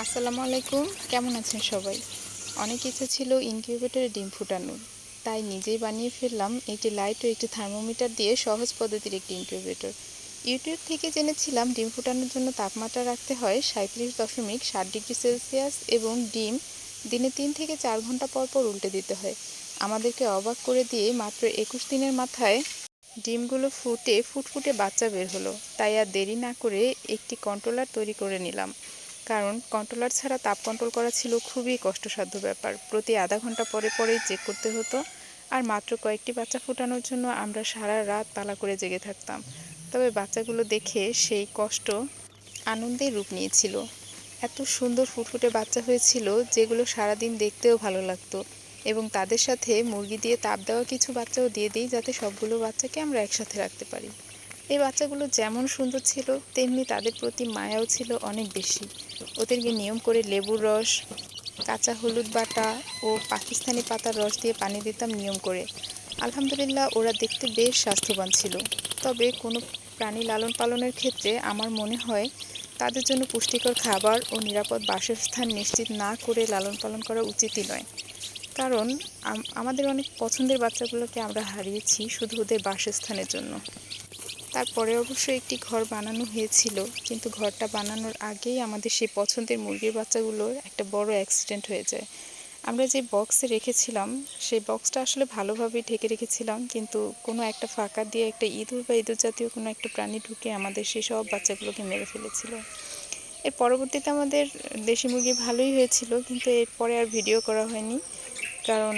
আসসালামু আলাইকুম, কেমন আছেন সবাই? অনেক ইচ্ছে ছিল ইনকিউবেটরে ডিম ফুটানোর, তাই নিজেই বানিয়ে ফেললাম একটি লাইট ও একটি থার্মোমিটার দিয়ে সহজ পদ্ধতির একটি ইনকিউবেটর। ইউটিউব থেকে জেনেছিলাম ডিম ফুটানোর জন্য তাপমাত্রা রাখতে হয় 37.7 ডিগ্রি সেলসিয়াস এবং ডিম দিনে 3 থেকে 4 ঘন্টা পর পর উল্টে দিতে হয়। আমাদেরকে অবাক করে দিয়ে মাত্র 21 দিনের মাথায় ডিমগুলো ফুটে ফুটফুটে বাচ্চা বের হলো। তাই আর দেরি না করে একটি কন্ট্রোলার তৈরি করে নিলাম, কারণ কন্ট্রোলার ছাড়া তাপ কন্ট্রোল করা ছিল খুবই কষ্টসাধ্য ব্যাপার। প্রতি আধা ঘন্টা পরে পরেই চেক করতে হতো, আর মাত্র কয়েকটি বাচ্চা ফোটানোর জন্য আমরা সারা রাত তালা করে জেগে থাকতাম। তবে বাচ্চাগুলো দেখে সেই কষ্ট আনন্দের রূপ নিয়েছিল। এত সুন্দর ফুটফুটে বাচ্চা হয়েছিল যেগুলো সারাদিন দেখতেও ভালো লাগতো, এবং তাদের সাথে মুরগি দিয়ে তাপ দেওয়া কিছু বাচ্চাও দিয়ে দিই, যাতে সবগুলো বাচ্চাকে আমরা একসাথে রাখতে পারি। এই বাচ্চাগুলো যেমন সুন্দর ছিল, তেমনি তাদের প্রতি মায়াও ছিল অনেক বেশি। ওদেরকে নিয়ম করে লেবুর রস, কাঁচা হলুদ বাটা ও পাকিস্তানি পাতার রস দিয়ে পানি দিতাম নিয়ম করে। আলহামদুলিল্লাহ, ওরা দেখতে বেশ স্বাস্থ্যবান ছিল। তবে কোনো প্রাণী লালন পালনের ক্ষেত্রে আমার মনে হয় তাদের জন্য পুষ্টিকর খাবার ও নিরাপদ বাসস্থান নিশ্চিত না করে লালন পালন করা উচিতই নয়। কারণ আমাদের অনেক পছন্দের বাচ্চাগুলোকে আমরা হারিয়েছি শুধু ওদের বাসস্থানের জন্য। তারপরে অবশ্য একটি ঘর বানানো হয়েছিল, কিন্তু ঘরটা বানানোর আগেই আমাদের সেই পছন্দের মুরগির বাচ্চাগুলোর একটা বড় অ্যাক্সিডেন্ট হয়ে যায়। আমরা যে বক্সে রেখেছিলাম সেই বক্সটা আসলে ভালোভাবেই ঢেকে রেখেছিলাম, কিন্তু কোনো একটা ফাঁকা দিয়ে একটা ইঁদুর বা ইঁদুর জাতীয় কোনো একটা প্রাণী ঢুকে আমাদের সেই সব বাচ্চাগুলোকে মেরে ফেলেছিল। এর পরবর্তীতে আমাদের দেশি মুরগি ভালোই হয়েছিল, কিন্তু এরপরে আর ভিডিও করা হয়নি, কারণ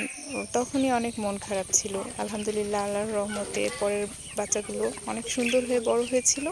তখনই অনেক মন খারাপ ছিল। আলহামদুলিল্লাহ, আল্লাহর রহমতে পরের বাচ্চাগুলো অনেক সুন্দর হয়ে বড় হয়েছিল।